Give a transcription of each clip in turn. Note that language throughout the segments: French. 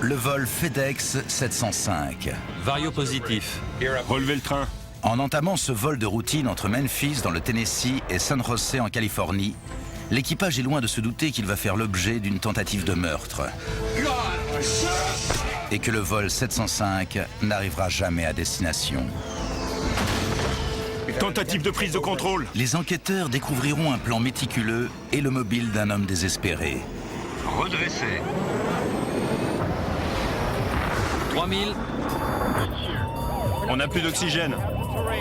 Le vol FedEx 705. Vario positif. Relevez le train. En entamant ce vol de routine entre Memphis dans le Tennessee et San José en Californie, l'équipage est loin de se douter qu'il va faire l'objet d'une tentative de meurtre. Et que le vol 705 n'arrivera jamais à destination. Tentative de prise de contrôle. Les enquêteurs découvriront un plan méticuleux et le mobile d'un homme désespéré. Redressé. 3000. On n'a plus d'oxygène.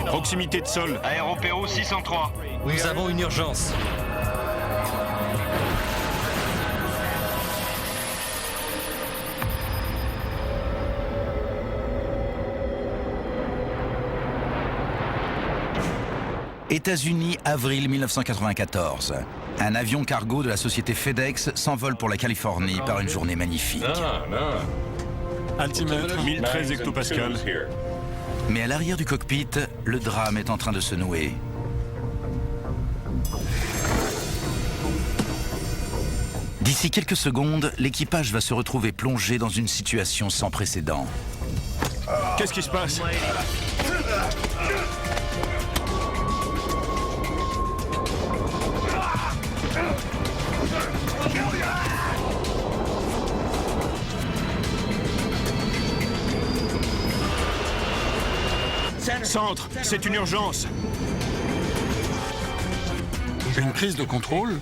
Proximité de sol. Aéropéro 603. Nous avons une urgence. États-Unis, avril 1994. Un avion cargo de la société FedEx s'envole pour la Californie par une journée magnifique. Altimètre. 1013 hectopascales. Mais à l'arrière du cockpit, le drame est en train de se nouer. D'ici quelques secondes, l'équipage va se retrouver plongé dans une situation sans précédent. Qu'est-ce qui se passe? Centre, c'est une urgence. Une prise de contrôle.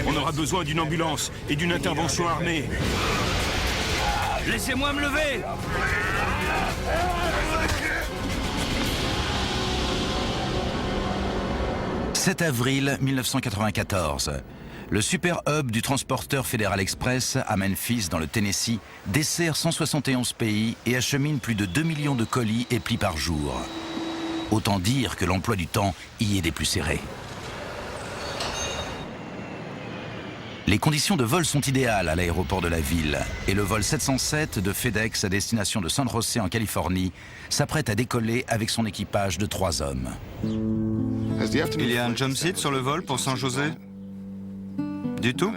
On aura besoin d'une ambulance et d'une intervention armée. Laissez-moi me lever. 7 avril 1994. Le Super Hub du transporteur Federal Express à Memphis, dans le Tennessee, dessert 171 pays et achemine plus de 2 millions de colis et plis par jour. Autant dire que l'emploi du temps y est des plus serrés. Les conditions de vol sont idéales à l'aéroport de la ville et le vol 707 de FedEx à destination de San José en Californie s'apprête à décoller avec son équipage de 3 hommes. Il y a un jump seat sur le vol pour San José? Du tout?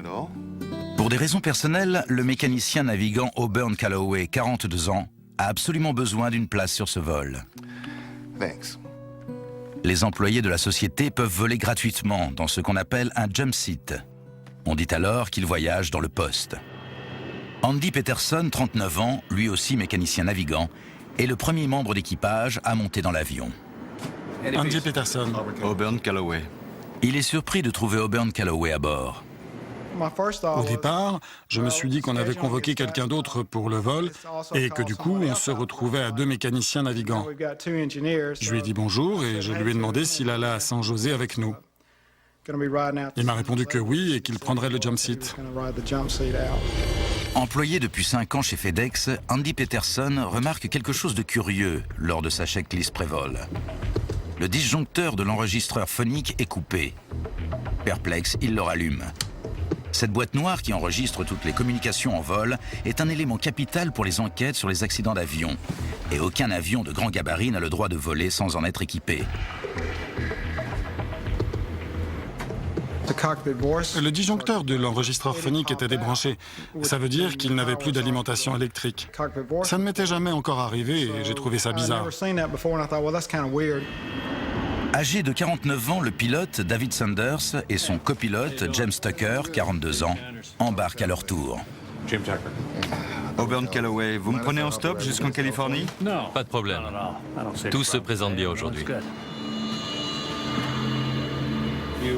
Pour des raisons personnelles, le mécanicien navigant Auburn Calloway, 42 ans, a absolument besoin d'une place sur ce vol. Les employés de la société peuvent voler gratuitement dans ce qu'on appelle un jump seat. On dit alors qu'ils voyagent dans le poste. Andy Peterson, 39 ans, lui aussi mécanicien navigant, est le premier membre d'équipage à monter dans l'avion. Andy Peterson. Auburn Calloway. Il est surpris de trouver Auburn Calloway à bord. Au départ, je me suis dit qu'on avait convoqué quelqu'un d'autre pour le vol et que du coup, on se retrouvait à 2 mécaniciens navigants. Je lui ai dit bonjour et je lui ai demandé s'il allait à San José avec nous. Il m'a répondu que oui et qu'il prendrait le jump seat. Employé depuis 5 ans chez FedEx, Andy Peterson remarque quelque chose de curieux lors de sa checklist pré-vol. Le disjoncteur de l'enregistreur phonique est coupé. Perplexe, il le rallume. Cette boîte noire qui enregistre toutes les communications en vol est un élément capital pour les enquêtes sur les accidents d'avion. Et aucun avion de grand gabarit n'a le droit de voler sans en être équipé. Le disjoncteur de l'enregistreur phonique était débranché. Ça veut dire qu'il n'avait plus d'alimentation électrique. Ça ne m'était jamais encore arrivé et j'ai trouvé ça bizarre. Âgé de 49 ans, le pilote David Sanders et son copilote James Tucker, 42 ans, embarquent à leur tour. Auburn Calloway, vous me prenez en stop jusqu'en Californie? Pas de problème. Tout se présente bien aujourd'hui.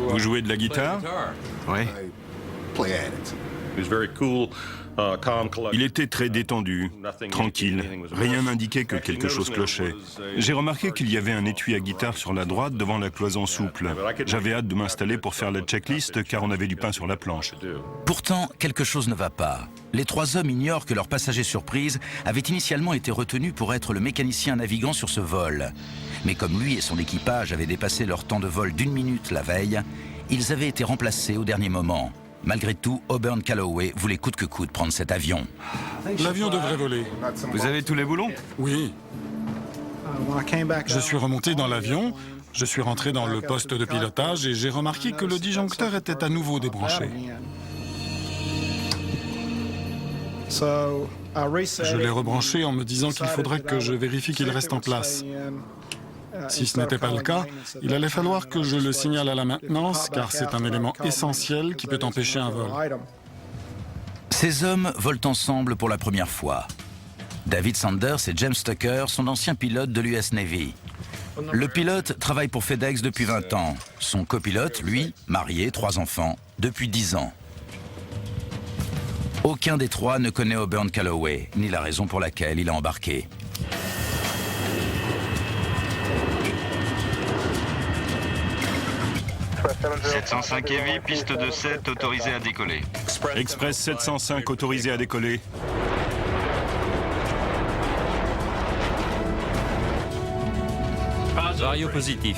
Vous jouez de la guitare? Oui. Il était très détendu, tranquille. Rien n'indiquait que quelque chose clochait. J'ai remarqué qu'il y avait un étui à guitare sur la droite devant la cloison souple. J'avais hâte de m'installer pour faire la checklist car on avait du pain sur la planche. Pourtant, quelque chose ne va pas. Les 3 hommes ignorent que leur passager surprise avait initialement été retenu pour être le mécanicien navigant sur ce vol. Mais comme lui et son équipage avaient dépassé leur temps de vol d'1 minute la veille, ils avaient été remplacés au dernier moment. Malgré tout, Auburn Calloway voulait coûte que coûte prendre cet avion. L'avion devrait voler. Vous avez tous les boulons? Oui. Je suis remonté dans l'avion. Je suis rentré dans le poste de pilotage et j'ai remarqué que le disjoncteur était à nouveau débranché. Je l'ai rebranché en me disant qu'il faudrait que je vérifie qu'il reste en place. Si ce n'était pas le cas, il allait falloir que je le signale à la maintenance, car c'est un élément essentiel qui peut empêcher un vol. Ces hommes volent ensemble pour la première fois. David Sanders et James Tucker sont d'anciens pilotes de l'US Navy. Le pilote travaille pour FedEx depuis 20 ans. Son copilote, lui, marié, 3 enfants, depuis 10 ans. Aucun des trois ne connaît Auburn Calloway, ni la raison pour laquelle il a embarqué. « 705 Heavy, piste de 7, autorisé à décoller. » Express 705 autorisé à décoller. Vario positif.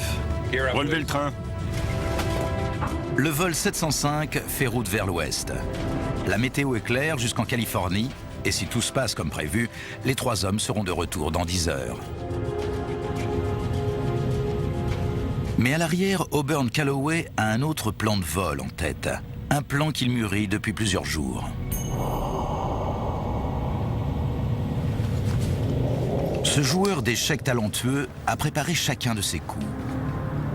Relevez le train. Le vol 705 fait route vers l'ouest. La météo est claire jusqu'en Californie, et si tout se passe comme prévu, les 3 hommes seront de retour dans 10 heures. Mais à l'arrière, Auburn Calloway a un autre plan de vol en tête. Un plan qu'il mûrit depuis plusieurs jours. Ce joueur d'échecs talentueux a préparé chacun de ses coups.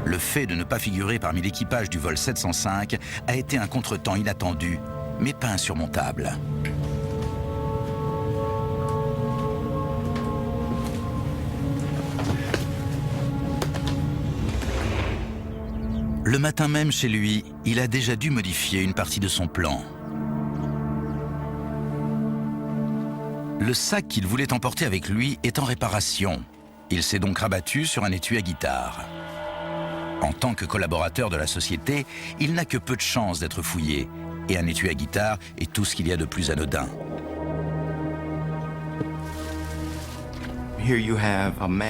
Le fait de ne pas figurer parmi l'équipage du vol 705 a été un contretemps inattendu, mais pas insurmontable. Le matin même chez lui, il a déjà dû modifier une partie de son plan. Le sac qu'il voulait emporter avec lui est en réparation. Il s'est donc rabattu sur un étui à guitare. En tant que collaborateur de la société, il n'a que peu de chances d'être fouillé. Et un étui à guitare est tout ce qu'il y a de plus anodin.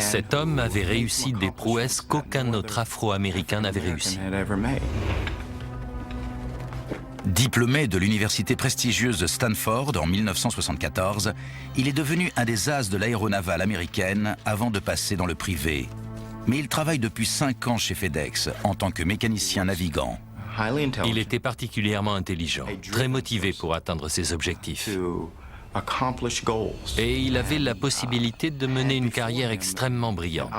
Cet homme avait réussi des prouesses qu'aucun autre Afro-Américain n'avait réussi. Diplômé de l'université prestigieuse de Stanford en 1974, il est devenu un des as de l'aéronavale américaine avant de passer dans le privé. Mais il travaille depuis 5 ans chez FedEx en tant que mécanicien navigant. Il était particulièrement intelligent, très motivé pour atteindre ses objectifs. Et il avait la possibilité de mener une carrière extrêmement brillante.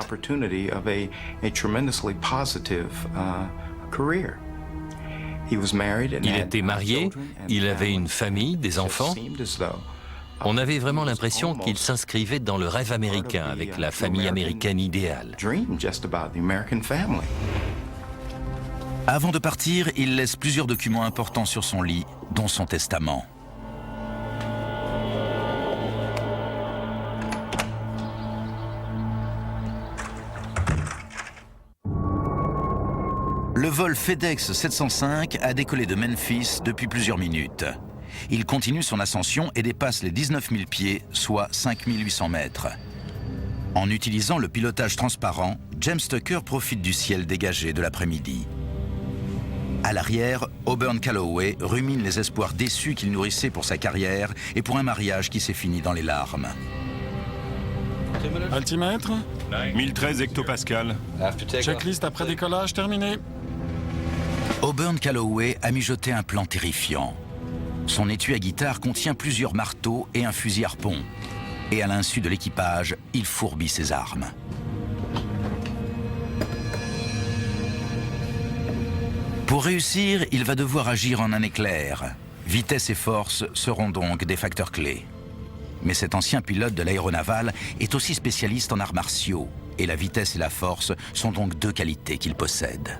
Il était marié, il avait une famille, des enfants. On avait vraiment l'impression qu'il s'inscrivait dans le rêve américain avec la famille américaine idéale. Avant de partir, il laisse plusieurs documents importants sur son lit, dont son testament. Le vol FedEx 705 a décollé de Memphis depuis plusieurs minutes. Il continue son ascension et dépasse les 19 000 pieds, soit 5 800 mètres. En utilisant le pilotage transparent, James Tucker profite du ciel dégagé de l'après-midi. À l'arrière, Auburn Calloway rumine les espoirs déçus qu'il nourrissait pour sa carrière et pour un mariage qui s'est fini dans les larmes. Altimètre, 1013 hectopascales. checklist après décollage terminée. Auburn Calloway a mijoté un plan terrifiant. Son étui à guitare contient plusieurs marteaux et un fusil harpon. Et à l'insu de l'équipage, il fourbit ses armes. Pour réussir, il va devoir agir en un éclair. Vitesse et force seront donc des facteurs clés. Mais cet ancien pilote de l'aéronavale est aussi spécialiste en arts martiaux. Et la vitesse et la force sont donc 2 qualités qu'il possède.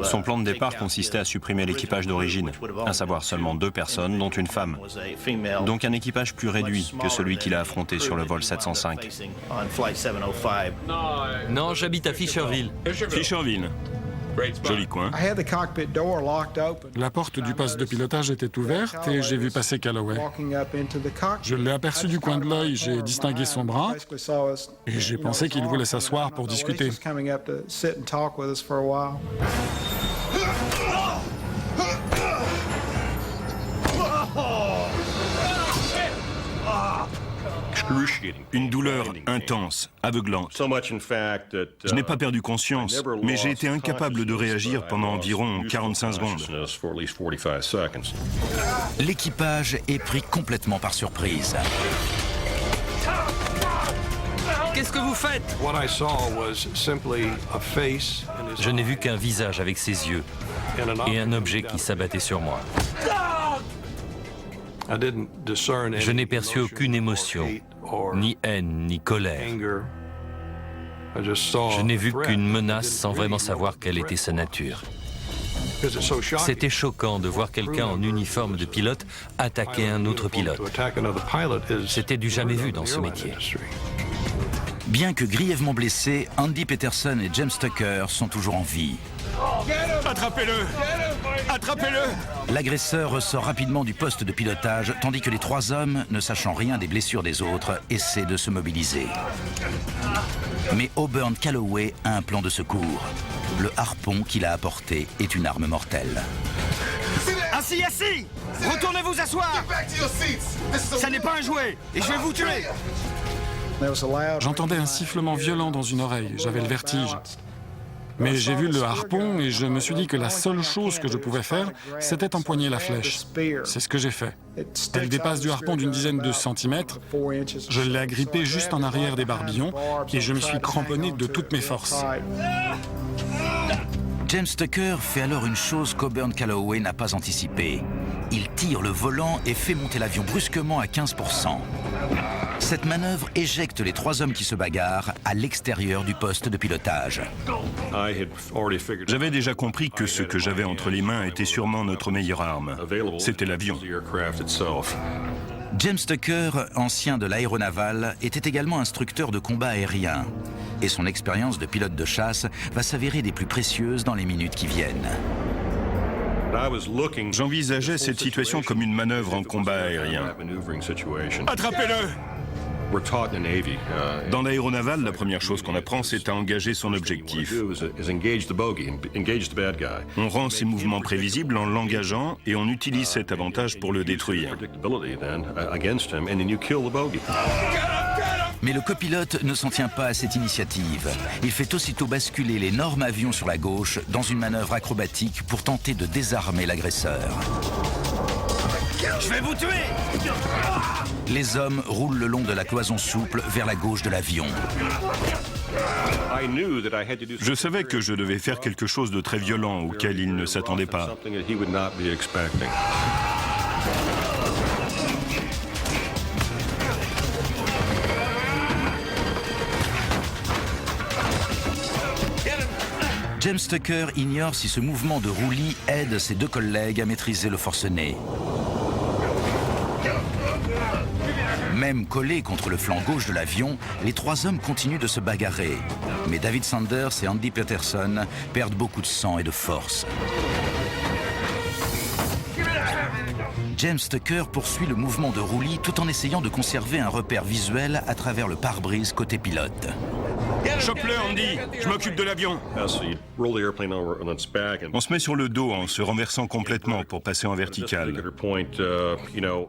Son plan de départ consistait à supprimer l'équipage d'origine, à savoir seulement 2 personnes, dont une femme. Donc un équipage plus réduit que celui qu'il a affronté sur le vol 705. Non, j'habite à Fisherville. Fisherville. Joli coin. La porte du poste de pilotage était ouverte et j'ai vu passer Calloway. Je l'ai aperçu du coin de l'œil, j'ai distingué son bras et j'ai pensé qu'il voulait s'asseoir pour discuter. Une douleur intense, aveuglante. Je n'ai pas perdu conscience, mais j'ai été incapable de réagir pendant environ 45 secondes. L'équipage est pris complètement par surprise. Qu'est-ce que vous faites? Je n'ai vu qu'un visage avec ses yeux et un objet qui s'abattait sur moi. Je n'ai perçu aucune émotion, ni haine, ni colère. Je n'ai vu qu'une menace sans vraiment savoir quelle était sa nature. C'était choquant de voir quelqu'un en uniforme de pilote attaquer un autre pilote. C'était du jamais vu dans ce métier. Bien que grièvement blessés, Andy Peterson et James Tucker sont toujours en vie. Attrapez-le! Attrapez-le! L'agresseur ressort rapidement du poste de pilotage, tandis que les trois hommes, ne sachant rien des blessures des autres, essaient de se mobiliser. Mais Auburn Calloway a un plan de secours. Le harpon qu'il a apporté est une arme mortelle. Assis, assis! Retournez vous asseoir! Ça n'est pas un jouet, et je vais vous tuer! J'entendais un sifflement violent dans une oreille, j'avais le vertige. Mais j'ai vu le harpon et je me suis dit que la seule chose que je pouvais faire, c'était empoigner la flèche. C'est ce que j'ai fait. Elle dépasse du harpon d'une dizaine de centimètres. Je l'ai agrippée juste en arrière des barbillons et je me suis cramponné de toutes mes forces. James Tucker fait alors une chose qu'Auburn Calloway n'a pas anticipée. Il tire le volant et fait monter l'avion brusquement à 15%. Cette manœuvre éjecte les trois hommes qui se bagarrent à l'extérieur du poste de pilotage. J'avais déjà compris que ce que j'avais entre les mains était sûrement notre meilleure arme. C'était l'avion. James Tucker, ancien de l'aéronavale, était également instructeur de combat aérien. Et son expérience de pilote de chasse va s'avérer des plus précieuses dans les minutes qui viennent. J'envisageais cette situation comme une manœuvre en combat aérien. Attrapez-le! Dans l'aéronavale, la première chose qu'on apprend, c'est à engager son objectif. On rend ses mouvements prévisibles en l'engageant et on utilise cet avantage pour le détruire. Mais le copilote ne s'en tient pas à cette initiative. Il fait aussitôt basculer l'énorme avion sur la gauche dans une manœuvre acrobatique pour tenter de désarmer l'agresseur. Je vais vous tuer! Les hommes roulent le long de la cloison souple vers la gauche de l'avion. Je savais que je devais faire quelque chose de très violent auquel il ne s'attendait pas. James Tucker ignore si ce mouvement de roulis aide ses deux collègues à maîtriser le forcené. Même collés contre le flanc gauche de l'avion, les trois hommes continuent de se bagarrer. Mais David Sanders et Andy Peterson perdent beaucoup de sang et de force. James Tucker poursuit le mouvement de roulis tout en essayant de conserver un repère visuel à travers le pare-brise côté pilote. Chope-le, Andy! Je m'occupe de l'avion! On se met sur le dos en se renversant complètement pour passer en vertical.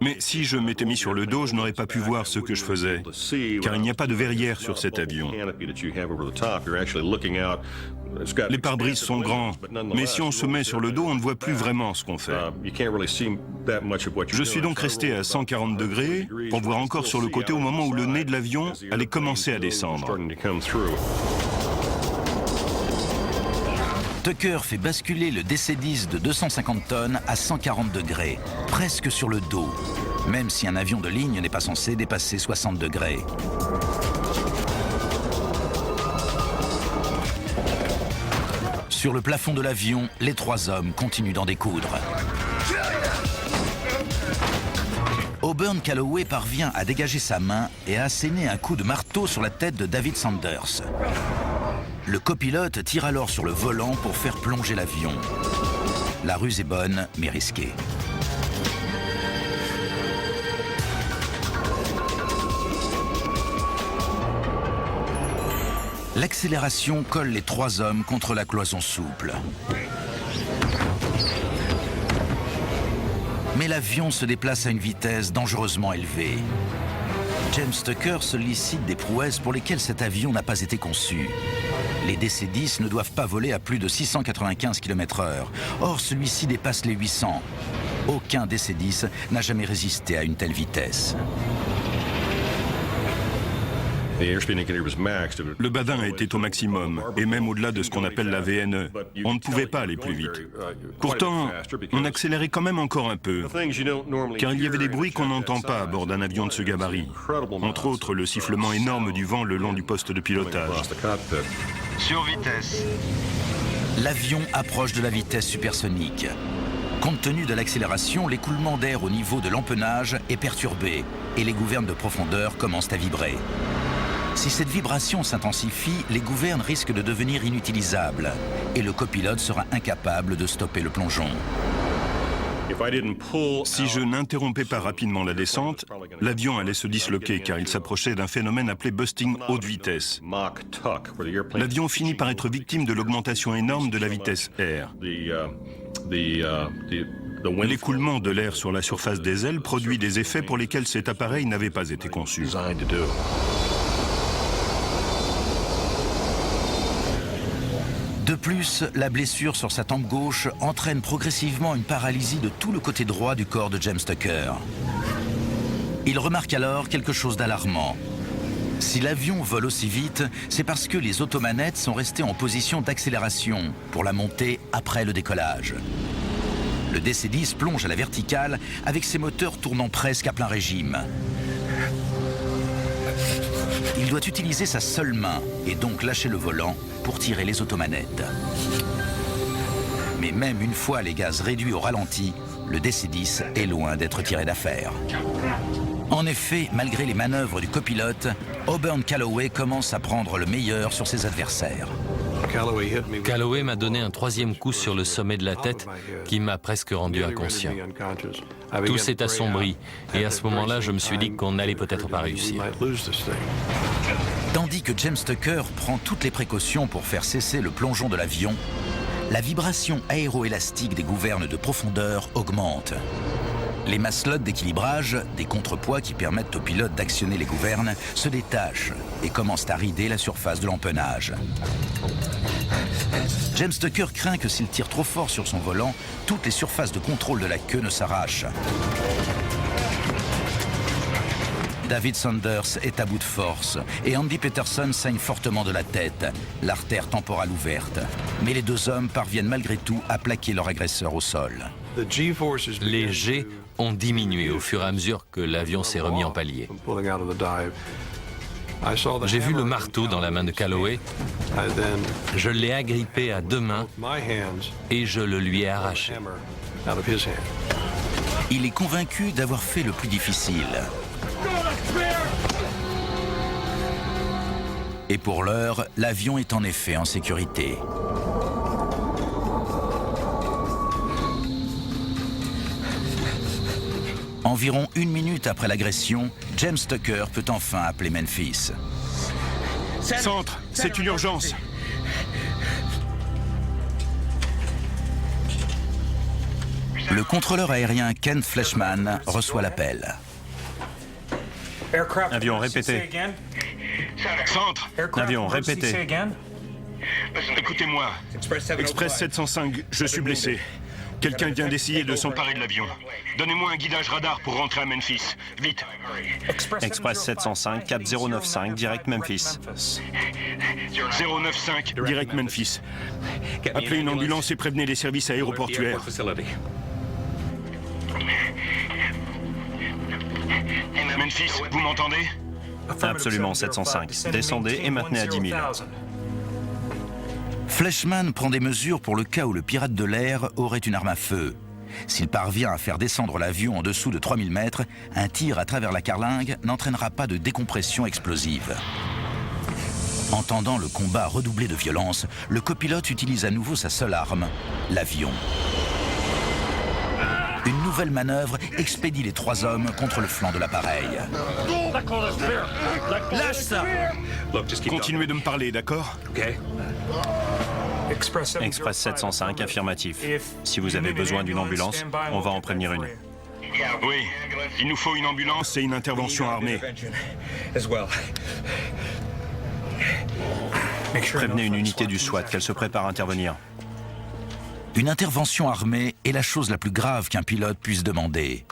Mais si je m'étais mis sur le dos, je n'aurais pas pu voir ce que je faisais, car il n'y a pas de verrière sur cet avion. Les pare-brises sont grands, mais si on se met sur le dos, on ne voit plus vraiment ce qu'on fait. Je suis donc resté à 140 degrés pour voir encore sur le côté au moment où le nez de l'avion allait commencer à descendre. Tucker fait basculer le DC-10 de 250 tonnes à 140 degrés, presque sur le dos, même si un avion de ligne n'est pas censé dépasser 60 degrés. Sur le plafond de l'avion, les trois hommes continuent d'en découdre. Auburn Calloway parvient à dégager sa main et à asséner un coup de marteau sur la tête de David Sanders. Le copilote tire alors sur le volant pour faire plonger l'avion. La ruse est bonne, mais risquée. L'accélération colle les trois hommes contre la cloison souple. Mais l'avion se déplace à une vitesse dangereusement élevée. James Tucker sollicite des prouesses pour lesquelles cet avion n'a pas été conçu. Les DC-10 ne doivent pas voler à plus de 695 km/h. Or, celui-ci dépasse les 800. Aucun DC-10 n'a jamais résisté à une telle vitesse. Le badin était au maximum, et même au-delà de ce qu'on appelle la VNE. On ne pouvait pas aller plus vite. Pourtant, on accélérait quand même encore un peu, car il y avait des bruits qu'on n'entend pas à bord d'un avion de ce gabarit. Entre autres, le sifflement énorme du vent le long du poste de pilotage. Sur vitesse. L'avion approche de la vitesse supersonique. Compte tenu de l'accélération, l'écoulement d'air au niveau de l'empennage est perturbé et les gouvernes de profondeur commencent à vibrer. Si cette vibration s'intensifie, les gouvernes risquent de devenir inutilisables et le copilote sera incapable de stopper le plongeon. Si je n'interrompais pas rapidement la descente, l'avion allait se disloquer car il s'approchait d'un phénomène appelé busting haute vitesse. L'avion finit par être victime de l'augmentation énorme de la vitesse R. L'écoulement de l'air sur la surface des ailes produit des effets pour lesquels cet appareil n'avait pas été conçu. De plus, la blessure sur sa tempe gauche entraîne progressivement une paralysie de tout le côté droit du corps de James Tucker. Il remarque alors quelque chose d'alarmant. Si l'avion vole aussi vite, c'est parce que les automanettes sont restées en position d'accélération pour la montée après le décollage. Le DC-10 plonge à la verticale avec ses moteurs tournant presque à plein régime. Il doit utiliser sa seule main et donc lâcher le volant pour tirer les automanettes. Mais même une fois les gaz réduits au ralenti, le DC-10 est loin d'être tiré d'affaire. En effet, malgré les manœuvres du copilote, Auburn Calloway commence à prendre le meilleur sur ses adversaires. Calloway m'a donné un troisième coup sur le sommet de la tête qui m'a presque rendu inconscient. Tout s'est assombri et à ce moment-là, je me suis dit qu'on n'allait peut-être pas réussir. Tandis que James Tucker prend toutes les précautions pour faire cesser le plongeon de l'avion, la vibration aéroélastique des gouvernes de profondeur augmente. Les maslots d'équilibrage, des contrepoids qui permettent au pilote d'actionner les gouvernes, se détachent et commencent à rider la surface de l'empennage. James Tucker craint que s'il tire trop fort sur son volant, toutes les surfaces de contrôle de la queue ne s'arrachent. David Saunders est à bout de force et Andy Peterson saigne fortement de la tête, l'artère temporale ouverte. Mais les deux hommes parviennent malgré tout à plaquer leur agresseur au sol. Les G ont diminué au fur et à mesure que l'avion s'est remis en palier. J'ai vu le marteau dans la main de Calloway, je l'ai agrippé à deux mains et je le lui ai arraché. Il est convaincu d'avoir fait le plus difficile. Et pour l'heure, l'avion est en effet en sécurité. Environ 1 minute après l'agression, James Tucker peut enfin appeler Memphis. Centre, c'est une urgence. Le contrôleur aérien Ken Fleshman reçoit l'appel. Avion répété. Centre, Avion répété. écoutez-moi. Express 705, je suis blessé. Quelqu'un vient d'essayer de s'emparer de l'avion. Donnez-moi un guidage radar pour rentrer à Memphis. Vite. Express 705, cap 095, direct Memphis. 095, direct Memphis. Appelez une ambulance et prévenez les services aéroportuaires. Memphis, vous m'entendez? Absolument, 705. Descendez et maintenez à 10 000. Fleshman prend des mesures pour le cas où le pirate de l'air aurait une arme à feu. S'il parvient à faire descendre l'avion en dessous de 3000 mètres, un tir à travers la carlingue n'entraînera pas de décompression explosive. Entendant le combat redoubler de violence, le copilote utilise à nouveau sa seule arme, l'avion. Une nouvelle manœuvre expédie les trois hommes contre le flanc de l'appareil. Lâche ça! Continuez de me parler, d'accord? Express 705, affirmatif. Si vous avez besoin d'une ambulance, on va en prévenir une. Oui, il nous faut une ambulance et une intervention armée. Prévenez une unité du SWAT qu'elle se prépare à intervenir. Une intervention armée est la chose la plus grave qu'un pilote puisse demander.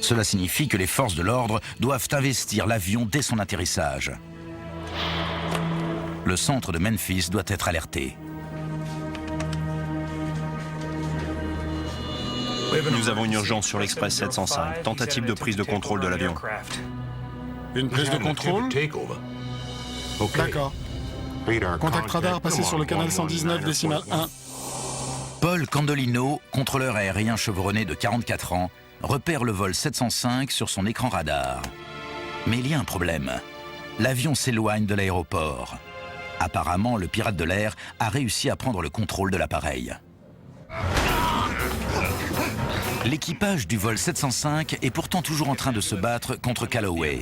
Cela signifie que les forces de l'ordre doivent investir l'avion dès son atterrissage. Le centre de Memphis doit être alerté. Nous avons une urgence sur l'Express 705. Tentative de prise de contrôle de l'avion. Une prise de contrôle? D'accord. Contact radar passé sur le canal 119 décimal 1. Paul Candolino, contrôleur aérien chevronné de 44 ans, repère le vol 705 sur son écran radar. Mais il y a un problème. L'avion s'éloigne de l'aéroport. Apparemment, le pirate de l'air a réussi à prendre le contrôle de l'appareil. L'équipage du vol 705 est pourtant toujours en train de se battre contre Calloway.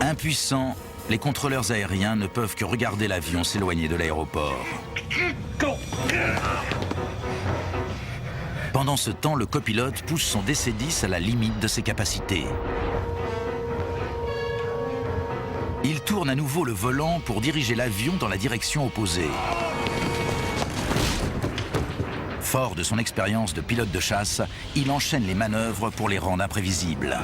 Impuissants, les contrôleurs aériens ne peuvent que regarder l'avion s'éloigner de l'aéroport. Pendant ce temps, le copilote pousse son DC-10 à la limite de ses capacités. Il tourne à nouveau le volant pour diriger l'avion dans la direction opposée. Fort de son expérience de pilote de chasse, il enchaîne les manœuvres pour les rendre imprévisibles.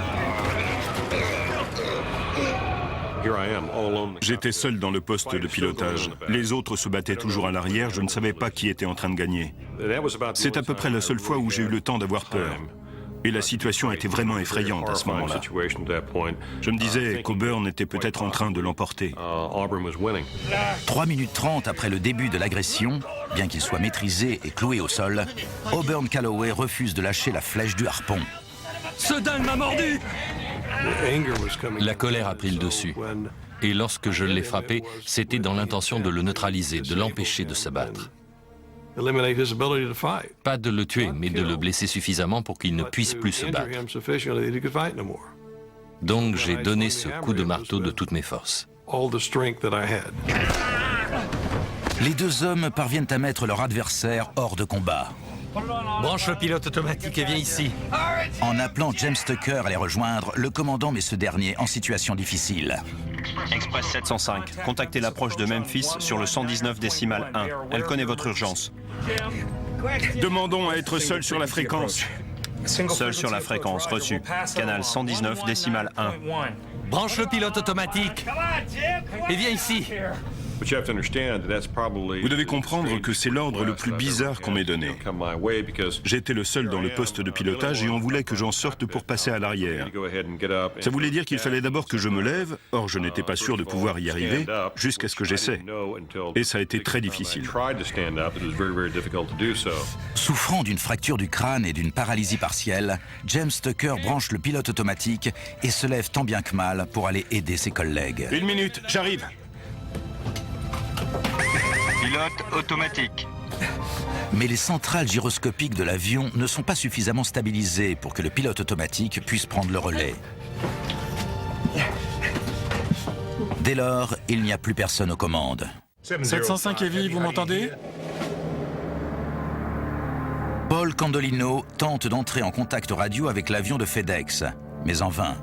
J'étais seul dans le poste de pilotage. Les autres se battaient toujours à l'arrière, je ne savais pas qui était en train de gagner. C'est à peu près la seule fois où j'ai eu le temps d'avoir peur. Et la situation était vraiment effrayante à ce moment-là. Je me disais qu'Auburn était peut-être en train de l'emporter. 3 minutes 30 après le début de l'agression, bien qu'il soit maîtrisé et cloué au sol, Auburn Calloway refuse de lâcher la flèche du harpon. Ce dingue m'a mordu! La colère a pris le dessus. Et lorsque je l'ai frappé, c'était dans l'intention de le neutraliser, de l'empêcher de se battre. Pas de le tuer, mais de le blesser suffisamment pour qu'il ne puisse plus se battre. Donc j'ai donné ce coup de marteau de toutes mes forces. Les deux hommes parviennent à mettre leur adversaire hors de combat. Branche le pilote automatique et viens ici. En appelant James Tucker à les rejoindre, le commandant met ce dernier en situation difficile. Express 705, contactez l'approche de Memphis sur le 119 décimal 1. Elle connaît votre urgence. Demandons à être seuls sur la fréquence. Seul sur la fréquence, reçu. Canal 119 décimal 1. Branche le pilote automatique et viens ici. Vous devez comprendre que c'est l'ordre le plus bizarre qu'on m'ait donné. J'étais le seul dans le poste de pilotage et on voulait que j'en sorte pour passer à l'arrière. Ça voulait dire qu'il fallait d'abord que je me lève, or je n'étais pas sûr de pouvoir y arriver, jusqu'à ce que j'essaie. Et ça a été très difficile. Souffrant d'une fracture du crâne et d'une paralysie partielle, James Tucker branche le pilote automatique et se lève tant bien que mal pour aller aider ses collègues. 1 minute, j'arrive. Pilote automatique. Mais les centrales gyroscopiques de l'avion ne sont pas suffisamment stabilisées pour que le pilote automatique puisse prendre le relais. Dès lors, il n'y a plus personne aux commandes. 705 Heavy, vous m'entendez? Paul Candolino tente d'entrer en contact radio avec l'avion de FedEx, mais en vain.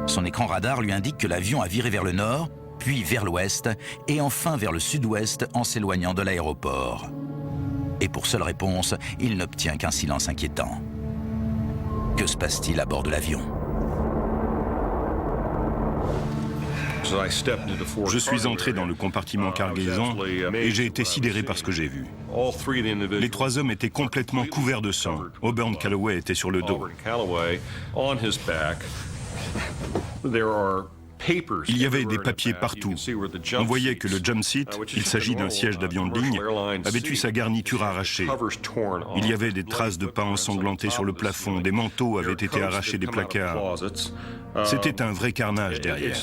Son écran radar lui indique que l'avion a viré vers le nord, puis vers l'ouest, et enfin vers le sud-ouest en s'éloignant de l'aéroport. Et pour seule réponse, il n'obtient qu'un silence inquiétant. Que se passe-t-il à bord de l'avion? Je suis entré dans le compartiment cargaison et j'ai été sidéré par ce que j'ai vu. Les 3 hommes étaient complètement couverts de sang. Auburn Calloway était sur le dos. Il y avait des papiers partout. On voyait que le jump seat, il s'agit d'un siège d'avion de ligne, avait eu sa garniture arrachée. Il y avait des traces de pas ensanglantés sur le plafond, des manteaux avaient été arrachés des placards. C'était un vrai carnage derrière.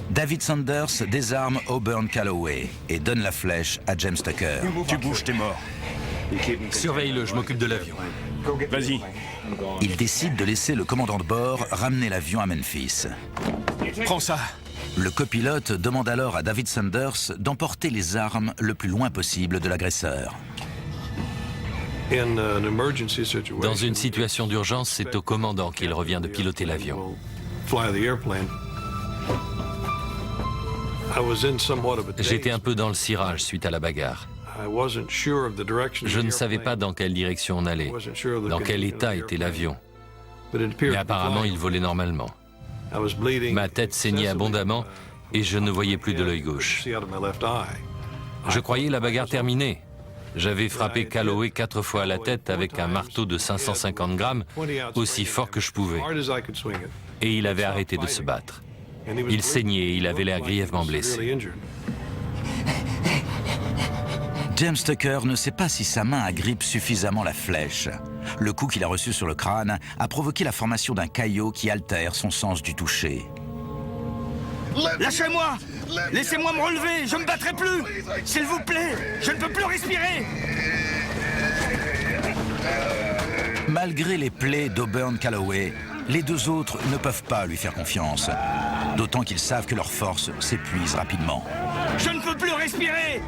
David Sanders désarme Auburn Calloway et donne la flèche à James Tucker. Tu bouges, t'es mort. Surveille-le, je m'occupe de l'avion. Vas-y. Il décide de laisser le commandant de bord ramener l'avion à Memphis. Prends ça. Le copilote demande alors à David Sanders d'emporter les armes le plus loin possible de l'agresseur. Dans une situation d'urgence, c'est au commandant qu'il revient de piloter l'avion. J'étais un peu dans le cirage suite à la bagarre. Je ne savais pas dans quelle direction on allait, dans quel état était l'avion. Mais apparemment, il volait normalement. Ma tête saignait abondamment et je ne voyais plus de l'œil gauche. Je croyais la bagarre terminée. J'avais frappé Calloway 4 fois à la tête avec un marteau de 550 grammes, aussi fort que je pouvais. Et il avait arrêté de se battre. Il saignait et il avait l'air grièvement blessé. James Tucker ne sait pas si sa main agrippe suffisamment la flèche. Le coup qu'il a reçu sur le crâne a provoqué la formation d'un caillot qui altère son sens du toucher. Lâchez-moi! Laissez-moi me relever! Je ne me battrai plus! S'il vous plaît! Je ne peux plus respirer! Malgré les plaies d'Auburn Calloway, les deux autres ne peuvent pas lui faire confiance. D'autant qu'ils savent que leurs forces s'épuisent rapidement. Je ne peux plus respirer!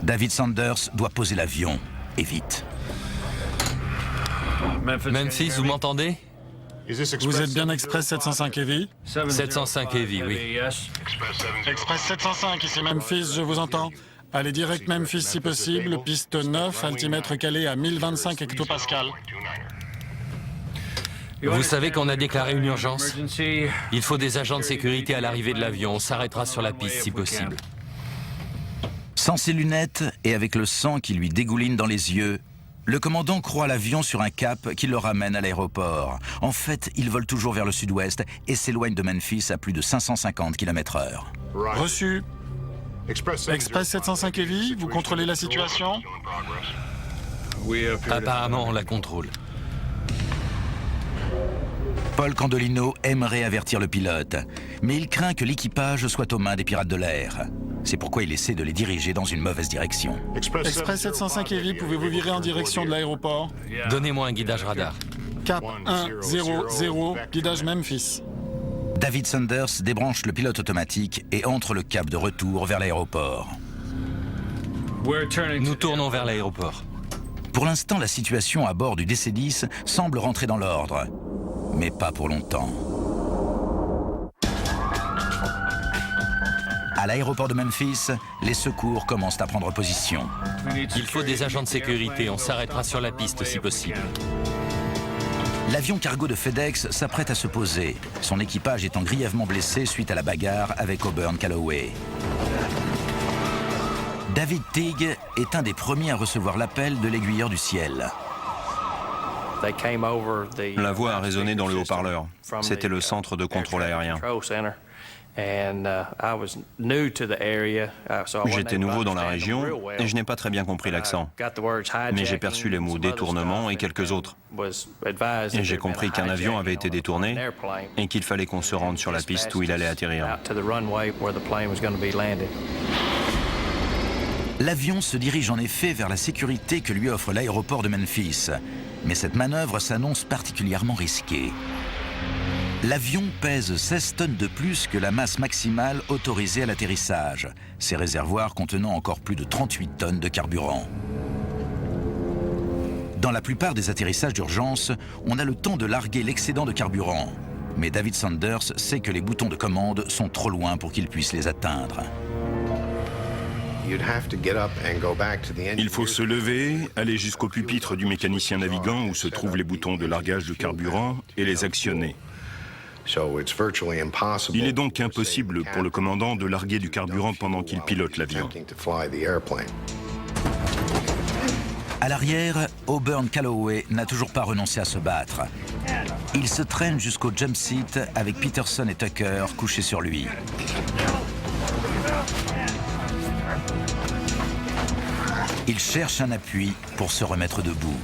David Sanders doit poser l'avion, et vite. Memphis, vous m'entendez? Vous êtes bien Express 705 Heavy? 705 Heavy, oui. Express 705, ici Memphis, je vous entends. Allez direct Memphis si possible, piste 9, altimètre calé à 1025 hectopascal. Vous savez qu'on a déclaré une urgence. Il faut des agents de sécurité à l'arrivée de l'avion. On s'arrêtera sur la piste si possible. Sans ses lunettes et avec le sang qui lui dégouline dans les yeux, le commandant croit l'avion sur un cap qui le ramène à l'aéroport. En fait, il vole toujours vers le sud-ouest et s'éloigne de Memphis à plus de 550 km/h. Reçu. Express 705 Heavy, vous contrôlez la situation? Apparemment, on la contrôle. Paul Candolino aimerait avertir le pilote, mais il craint que l'équipage soit aux mains des pirates de l'air. C'est pourquoi il essaie de les diriger dans une mauvaise direction. Express 705 Heavy, pouvez-vous virer en direction de l'aéroport? Donnez-moi un guidage radar. Cap 100, guidage Memphis. David Sanders débranche le pilote automatique et entre le cap de retour vers l'aéroport. Nous tournons vers l'aéroport. Pour l'instant, la situation à bord du DC-10 semble rentrer dans l'ordre, mais pas pour longtemps. À l'aéroport de Memphis, les secours commencent à prendre position. Il faut des agents de sécurité. On s'arrêtera sur la piste si possible. L'avion cargo de FedEx s'apprête à se poser, son équipage étant grièvement blessé suite à la bagarre avec Auburn Calloway. David Teague est un des premiers à recevoir l'appel de l'aiguilleur du ciel. La voix a résonné dans le haut-parleur. C'était le centre de contrôle aérien. J'étais nouveau dans la région et je n'ai pas très bien compris l'accent. Mais j'ai perçu les mots détournement et quelques autres. Et j'ai compris qu'un avion avait été détourné et qu'il fallait qu'on se rende sur la piste où il allait atterrir. L'avion se dirige en effet vers la sécurité que lui offre l'aéroport de Memphis. Mais cette manœuvre s'annonce particulièrement risquée. L'avion pèse 16 tonnes de plus que la masse maximale autorisée à l'atterrissage, ses réservoirs contenant encore plus de 38 tonnes de carburant. Dans la plupart des atterrissages d'urgence, on a le temps de larguer l'excédent de carburant. Mais David Sanders sait que les boutons de commande sont trop loin pour qu'il puisse les atteindre. Il faut se lever, aller jusqu'au pupitre du mécanicien navigant où se trouvent les boutons de largage de carburant et les actionner. Il est donc impossible pour le commandant de larguer du carburant pendant qu'il pilote l'avion. À l'arrière, Auburn Calloway n'a toujours pas renoncé à se battre. Il se traîne jusqu'au jump seat avec Peterson et Tucker couchés sur lui. Il cherche un appui pour se remettre debout.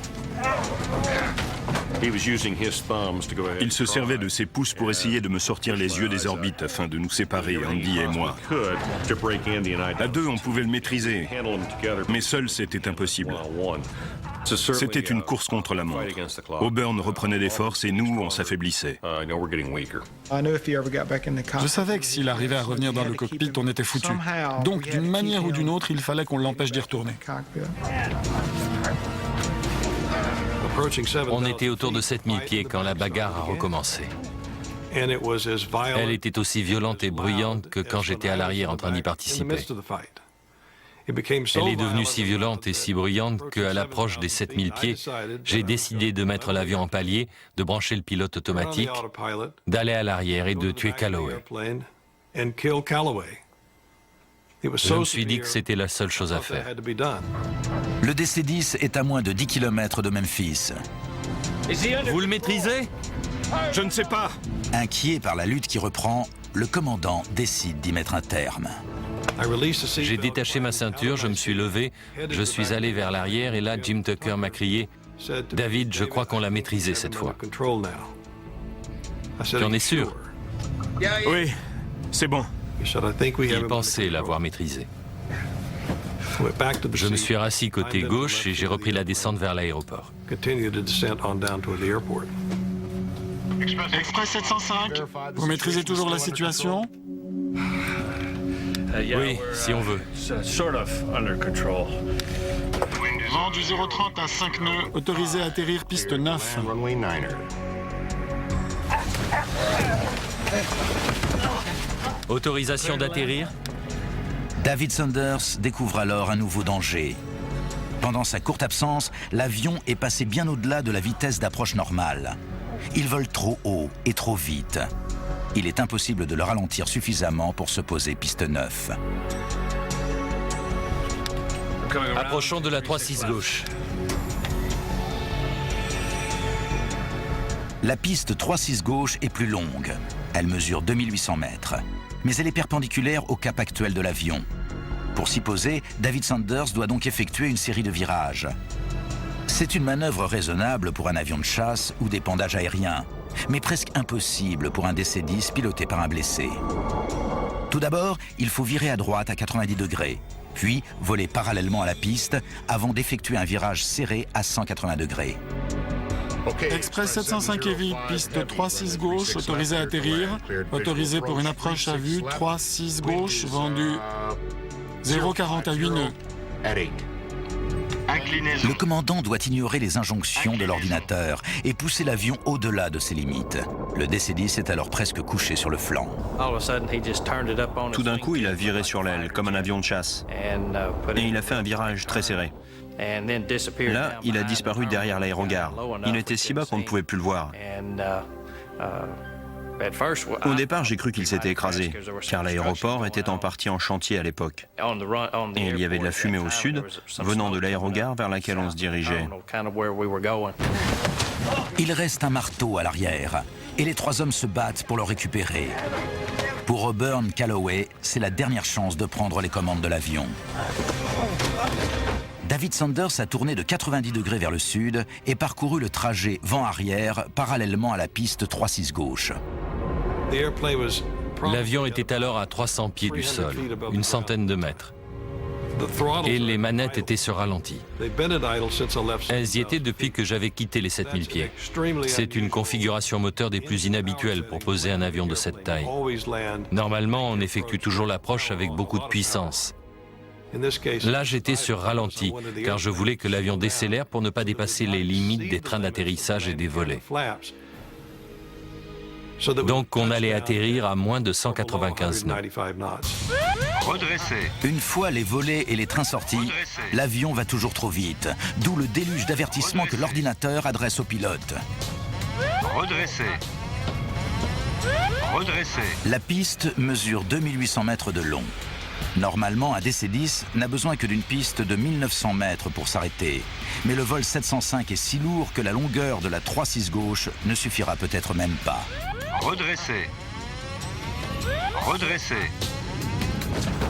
Il se servait de ses pouces pour essayer de me sortir les yeux des orbites afin de nous séparer, Andy et moi. À deux, on pouvait le maîtriser, mais seul, c'était impossible. C'était une course contre la montre. Auburn reprenait des forces et nous, on s'affaiblissait. Je savais que s'il arrivait à revenir dans le cockpit, on était foutu. Donc, d'une manière ou d'une autre, il fallait qu'on l'empêche d'y retourner. On était autour de 7000 pieds quand la bagarre a recommencé. Elle était aussi violente et bruyante que quand j'étais à l'arrière en train d'y participer. Elle est devenue si violente et si bruyante qu'à l'approche des 7000 pieds, j'ai décidé de mettre l'avion en palier, de brancher le pilote automatique, d'aller à l'arrière et de tuer Calloway. Je me suis dit que c'était la seule chose à faire. Le DC-10 est à moins de 10 km de Memphis. Vous le maîtrisez? Je ne sais pas. Inquiet par la lutte qui reprend, le commandant décide d'y mettre un terme. J'ai détaché ma ceinture, je me suis levé, je suis allé vers l'arrière et là, Jim Tucker m'a crié « David, je crois qu'on l'a maîtrisé cette fois. » J'en ai sûr. Oui, c'est bon. Il pensait l'avoir maîtrisé. Je me suis rassis côté gauche et j'ai repris la descente vers l'aéroport. Express 705. Vous maîtrisez toujours la situation? Oui, si on veut. Vent du 030 à 5 nœuds. Autorisé à atterrir piste 9. Autorisation d'atterrir? David Sanders découvre alors un nouveau danger. Pendant sa courte absence, l'avion est passé bien au-delà de la vitesse d'approche normale. Il vole trop haut et trop vite. Il est impossible de le ralentir suffisamment pour se poser piste 9. Approchons de la 3-6 gauche. La piste 3-6 gauche est plus longue. Elle mesure 2800 mètres. Mais elle est perpendiculaire au cap actuel de l'avion. Pour s'y poser, David Sanders doit donc effectuer une série de virages. C'est une manœuvre raisonnable pour un avion de chasse ou d'épandage aérien, mais presque impossible pour un DC-10 piloté par un blessé. Tout d'abord, il faut virer à droite à 90 degrés, puis voler parallèlement à la piste avant d'effectuer un virage serré à 180 degrés. Express 705 Heavy, piste 3-6 gauche, autorisé à atterrir. Autorisé pour une approche à vue 3-6 gauche, vendu 0,40 à 8 nœuds. Le commandant doit ignorer les injonctions de l'ordinateur et pousser l'avion au-delà de ses limites. Le DC-10 est alors presque couché sur le flanc. Tout d'un coup, il a viré sur l'aile, comme un avion de chasse. Et il a fait un virage très serré. Là, il a disparu derrière l'aérogare. Il était si bas qu'on ne pouvait plus le voir. Au départ, j'ai cru qu'il s'était écrasé, car l'aéroport était en partie en chantier à l'époque. Et il y avait de la fumée au sud, venant de l'aérogare vers laquelle on se dirigeait. Il reste un marteau à l'arrière, et les trois hommes se battent pour le récupérer. Pour Auburn Calloway, c'est la dernière chance de prendre les commandes de l'avion. David Sanders a tourné de 90 degrés vers le sud et parcouru le trajet vent arrière parallèlement à la piste 3-6 gauche. L'avion était alors à 300 pieds du sol, une centaine de mètres. Et les manettes étaient sur ralenti. Elles y étaient depuis que j'avais quitté les 7000 pieds. C'est une configuration moteur des plus inhabituelles pour poser un avion de cette taille. Normalement, on effectue toujours l'approche avec beaucoup de puissance. Là, j'étais sur ralenti, car je voulais que l'avion décélère pour ne pas dépasser les limites des trains d'atterrissage et des volets. Donc, on allait atterrir à moins de 195 nœuds. Redressez. Une fois les volets et les trains sortis, l'avion va toujours trop vite, d'où le déluge d'avertissements que l'ordinateur adresse au pilote. Redressez. Redressez. La piste mesure 2800 mètres de long. Normalement, un DC-10 n'a besoin que d'une piste de 1900 mètres pour s'arrêter. Mais le vol 705 est si lourd que la longueur de la 3-6 gauche ne suffira peut-être même pas. Redressez. Redressez.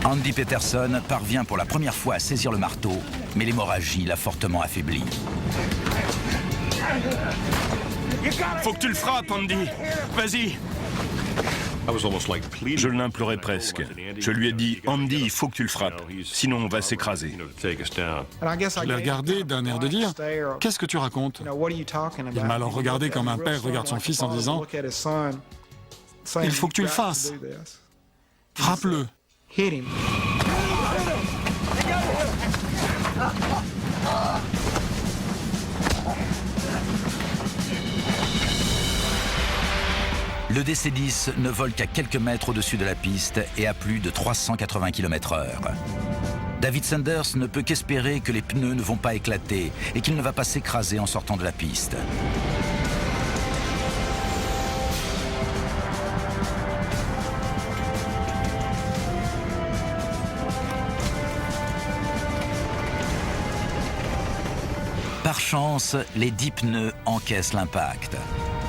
Andy Peterson parvient pour la première fois à saisir le marteau, mais l'hémorragie l'a fortement affaibli. Faut que tu le frappes, Andy. Vas-y. Je l'implorais presque. Je lui ai dit, Andy, il faut que tu le frappes, sinon on va s'écraser. Je l'ai regardé d'un air de dire « Qu'est-ce que tu racontes ?» Il m'a alors regardé comme un père regarde son fils en disant « Il faut que tu le fasses. Frappe-le. » Le DC-10 ne vole qu'à quelques mètres au-dessus de la piste et à plus de 380 km/h. David Sanders ne peut qu'espérer que les pneus ne vont pas éclater et qu'il ne va pas s'écraser en sortant de la piste. Par chance, les 10 pneus encaissent l'impact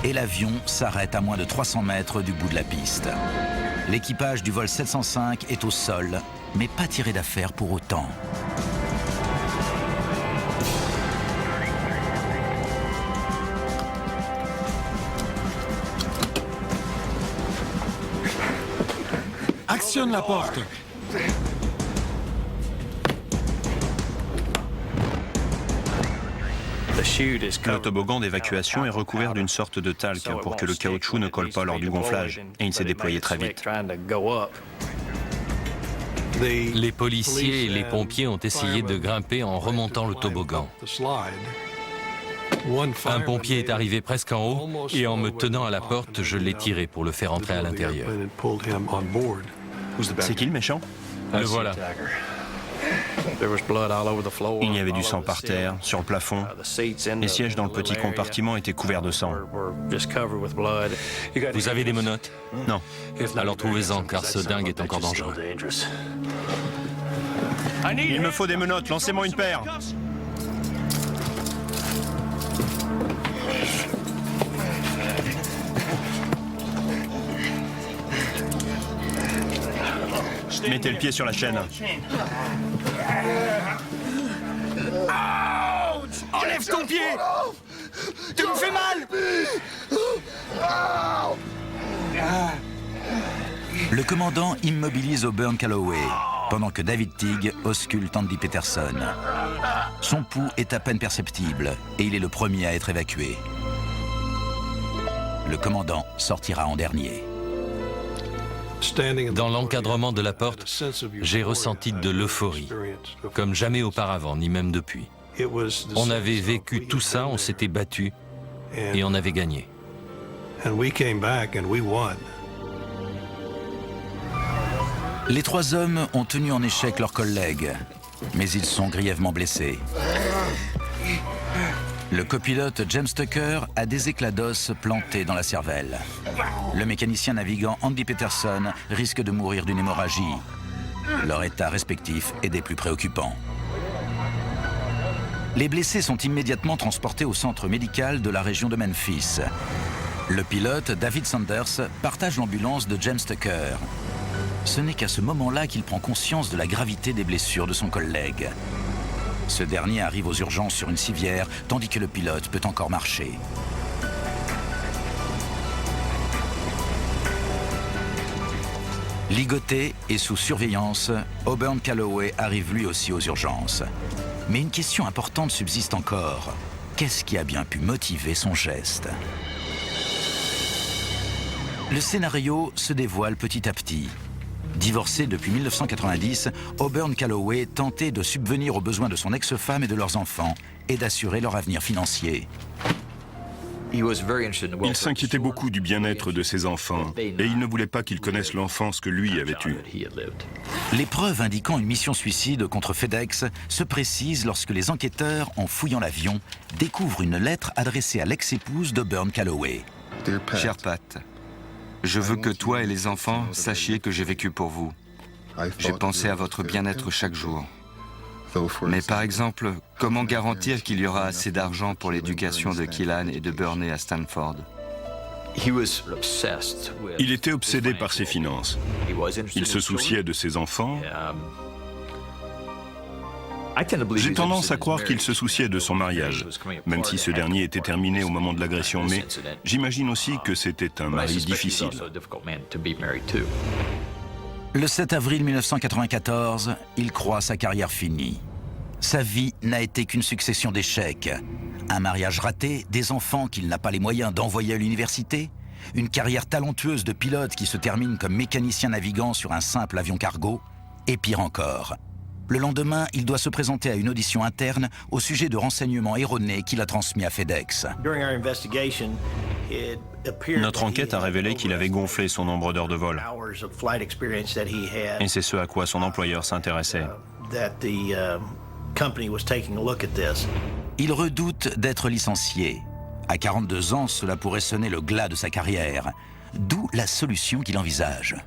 et l'avion s'arrête à moins de 300 mètres du bout de la piste. L'équipage du vol 705 est au sol, mais pas tiré d'affaire pour autant. Actionne la porte. Le toboggan d'évacuation est recouvert d'une sorte de talc pour que le caoutchouc ne colle pas lors du gonflage, et il s'est déployé très vite. Les policiers et les pompiers ont essayé de grimper en remontant le toboggan. Un pompier est arrivé presque en haut et en me tenant à la porte, je l'ai tiré pour le faire entrer à l'intérieur. C'est qui le méchant? Le voilà. Il y avait du sang par terre, sur le plafond. Les sièges dans le petit compartiment étaient couverts de sang. Vous avez des menottes? Non. Alors trouvez-en, car ce dingue est encore dangereux. Il me faut des menottes, lancez-moi une paire. Mettez le pied sur la chaîne. Enlève ton pied! Tu me fais mal! Le commandant immobilise Auburn Calloway, pendant que David Teague ausculte Andy Peterson. Son pouls est à peine perceptible et il est le premier à être évacué. Le commandant sortira en dernier. Dans l'encadrement de la porte, j'ai ressenti de l'euphorie, comme jamais auparavant, ni même depuis. On avait vécu tout ça, on s'était battu et on avait gagné. Les trois hommes ont tenu en échec leurs collègues, mais ils sont grièvement blessés. Le copilote James Tucker a des éclats d'os plantés dans la cervelle. Le mécanicien navigant Andy Peterson risque de mourir d'une hémorragie. Leur état respectif est des plus préoccupants. Les blessés sont immédiatement transportés au centre médical de la région de Memphis. Le pilote, David Sanders, partage l'ambulance de James Tucker. Ce n'est qu'à ce moment-là qu'il prend conscience de la gravité des blessures de son collègue. Ce dernier arrive aux urgences sur une civière, tandis que le pilote peut encore marcher. Ligoté et sous surveillance, Auburn Calloway arrive lui aussi aux urgences. Mais une question importante subsiste encore. Qu'est-ce qui a bien pu motiver son geste? Le scénario se dévoile petit à petit. Divorcé depuis 1990, Auburn Calloway tentait de subvenir aux besoins de son ex-femme et de leurs enfants et d'assurer leur avenir financier. Il s'inquiétait beaucoup du bien-être de ses enfants et il ne voulait pas qu'ils connaissent l'enfance que lui avait eue. Les preuves indiquant une mission suicide contre FedEx se précisent lorsque les enquêteurs, en fouillant l'avion, découvrent une lettre adressée à l'ex-épouse d'Auburn Calloway. Cher Pat, je veux que toi et les enfants sachiez que j'ai vécu pour vous. J'ai pensé à votre bien-être chaque jour. Mais par exemple, comment garantir qu'il y aura assez d'argent pour l'éducation de Keelan et de Bernie à Stanford? Il était obsédé par ses finances. Il se souciait de ses enfants J'ai tendance à croire qu'il se souciait de son mariage, même si ce dernier était terminé au moment de l'agression, mais j'imagine aussi que c'était un mari difficile. Le 7 avril 1994, il croit sa carrière finie. Sa vie n'a été qu'une succession d'échecs. Un mariage raté, des enfants qu'il n'a pas les moyens d'envoyer à l'université, une carrière talentueuse de pilote qui se termine comme mécanicien navigant sur un simple avion cargo, et pire encore. Le lendemain, il doit se présenter à une audition interne au sujet de renseignements erronés qu'il a transmis à FedEx. Notre enquête a révélé qu'il avait gonflé son nombre d'heures de vol. Et c'est ce à quoi son employeur s'intéressait. Il redoute d'être licencié. À 42 ans, cela pourrait sonner le glas de sa carrière. D'où la solution qu'il envisage.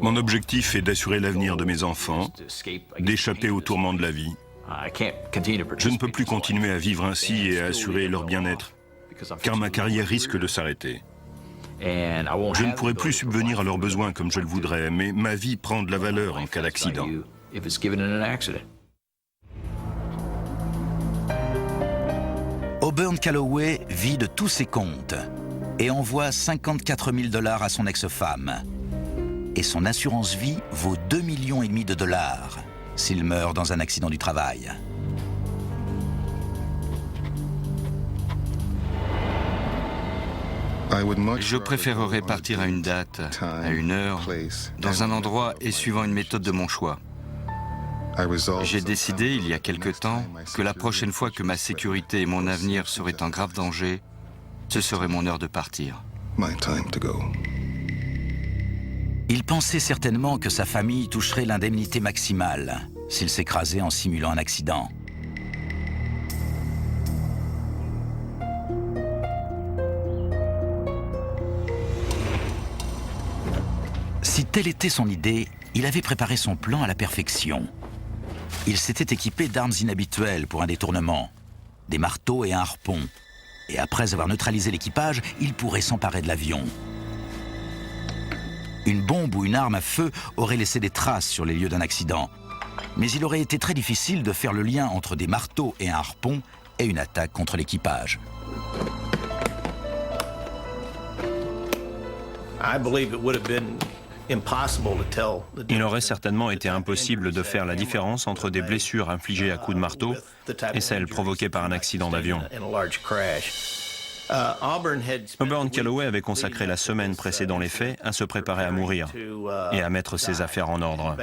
Mon objectif est d'assurer l'avenir de mes enfants, d'échapper aux tourments de la vie. Je ne peux plus continuer à vivre ainsi et à assurer leur bien-être, car ma carrière risque de s'arrêter. Je ne pourrai plus subvenir à leurs besoins comme je le voudrais, mais ma vie prend de la valeur en cas d'accident. Auburn Calloway vit de tous ses comptes et envoie 54 000 $ à son ex-femme. Et son assurance vie vaut 2,5 millions de dollars s'il meurt dans un accident du travail. Je préférerais partir à une date, à une heure, dans un endroit et suivant une méthode de mon choix. J'ai décidé, il y a quelque temps, que la prochaine fois que ma sécurité et mon avenir seraient en grave danger, ce serait mon heure de partir. Il pensait certainement que sa famille toucherait l'indemnité maximale s'il s'écrasait en simulant un accident. Si telle était son idée, il avait préparé son plan à la perfection. Il s'était équipé d'armes inhabituelles pour un détournement, des marteaux et un harpon. Et après avoir neutralisé l'équipage, il pourrait s'emparer de l'avion. Une bombe ou une arme à feu aurait laissé des traces sur les lieux d'un accident. Mais il aurait été très difficile de faire le lien entre des marteaux et un harpon et une attaque contre l'équipage. Il aurait certainement été impossible de faire la différence entre des blessures infligées à coups de marteau et celles provoquées par un accident d'avion. Auburn Calloway avait consacré la semaine précédant les faits à se préparer à mourir et à mettre ses affaires en ordre.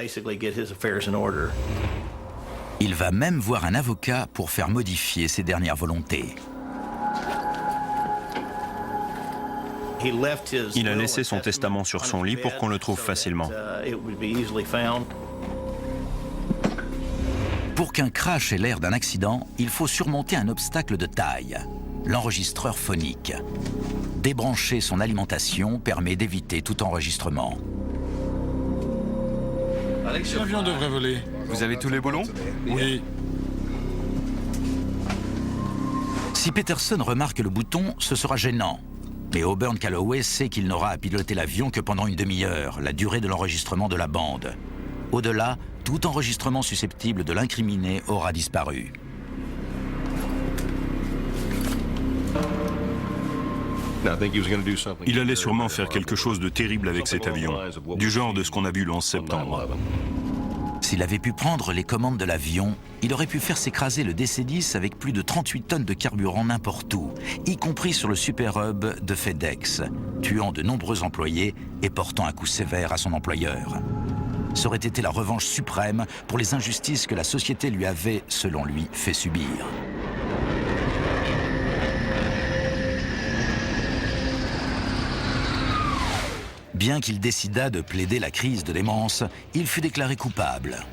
Il va même voir un avocat pour faire modifier ses dernières volontés. Il a laissé son testament sur son lit pour qu'on le trouve facilement. Pour qu'un crash ait l'air d'un accident, il faut surmonter un obstacle de taille, l'enregistreur phonique. Débrancher son alimentation permet d'éviter tout enregistrement. L'avion devrait voler. Vous avez tous les boulons? Oui. Si Peterson remarque le bouton, ce sera gênant. Mais Auburn Calloway sait qu'il n'aura à piloter l'avion que pendant une demi-heure, la durée de l'enregistrement de la bande. Au-delà, tout enregistrement susceptible de l'incriminer aura disparu. Il allait sûrement faire quelque chose de terrible avec cet avion, du genre de ce qu'on a vu le 11 septembre. S'il avait pu prendre les commandes de l'avion, il aurait pu faire s'écraser le DC-10 avec plus de 38 tonnes de carburant n'importe où, y compris sur le Super Hub de FedEx, tuant de nombreux employés et portant un coup sévère à son employeur. Ça aurait été la revanche suprême pour les injustices que la société lui avait, selon lui, fait subir. Bien qu'il décidât de plaider la crise de démence, il fut déclaré coupable.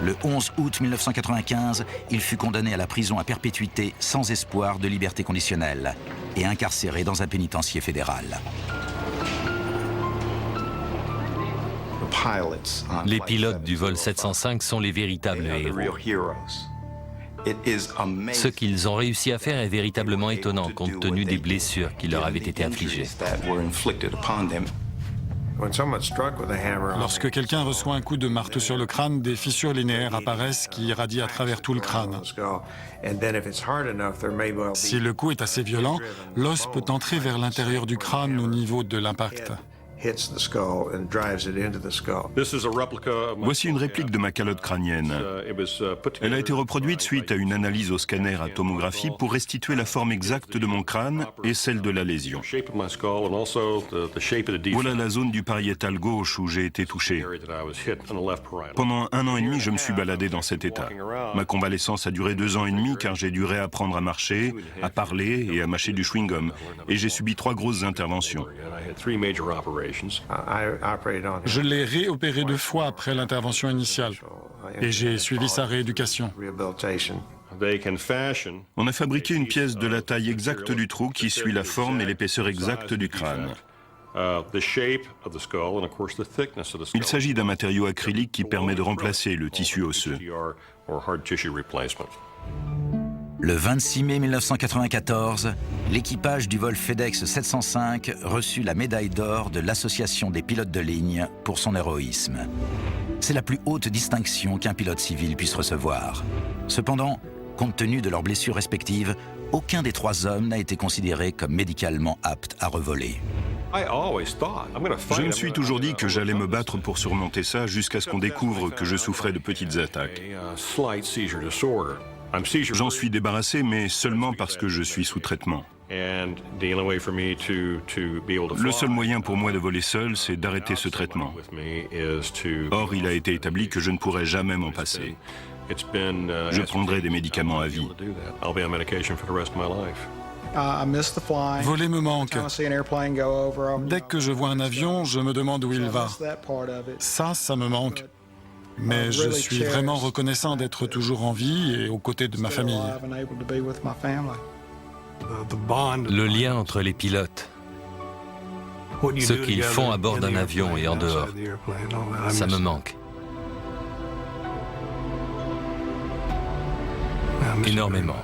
Le 11 août 1995, il fut condamné à la prison à perpétuité sans espoir de liberté conditionnelle et incarcéré dans un pénitencier fédéral. Les pilotes du vol 705 sont les véritables héros. Ce qu'ils ont réussi à faire est véritablement étonnant compte tenu des blessures qui leur avaient été infligées. Lorsque quelqu'un reçoit un coup de marteau sur le crâne, des fissures linéaires apparaissent qui irradient à travers tout le crâne. Si le coup est assez violent, l'os peut entrer vers l'intérieur du crâne au niveau de l'impact. Voici une réplique de ma calotte crânienne. Elle a été reproduite suite à une analyse au scanner à tomographie pour restituer la forme exacte de mon crâne et celle de la lésion. Voilà la zone du pariétal gauche où j'ai été touché. Pendant 1 an et demi, je me suis baladé dans cet état. Ma convalescence a duré 2 ans et demi car j'ai dû réapprendre à marcher, à parler et à mâcher du chewing-gum. Et j'ai subi 3 grosses interventions. Je l'ai réopéré 2 fois après l'intervention initiale et j'ai suivi sa rééducation. On a fabriqué une pièce de la taille exacte du trou qui suit la forme et l'épaisseur exacte du crâne. Il s'agit d'un matériau acrylique qui permet de remplacer le tissu osseux. Le 26 mai 1994, l'équipage du vol FedEx 705 reçut la médaille d'or de l'Association des pilotes de ligne pour son héroïsme. C'est la plus haute distinction qu'un pilote civil puisse recevoir. Cependant, compte tenu de leurs blessures respectives, aucun des 3 hommes n'a été considéré comme médicalement apte à revoler. Je me suis toujours dit que j'allais me battre pour surmonter ça jusqu'à ce qu'on découvre que je souffrais de petites attaques. J'en suis débarrassé, mais seulement parce que je suis sous traitement. Le seul moyen pour moi de voler seul, c'est d'arrêter ce traitement. Or, il a été établi que je ne pourrai jamais m'en passer. Je prendrai des médicaments à vie. Voler me manque. Dès que je vois un avion, je me demande où il va. Ça me manque. Mais je suis vraiment reconnaissant d'être toujours en vie et aux côtés de ma famille. Le lien entre les pilotes, ce qu'ils font à bord d'un avion et en dehors, ça me manque. Énormément.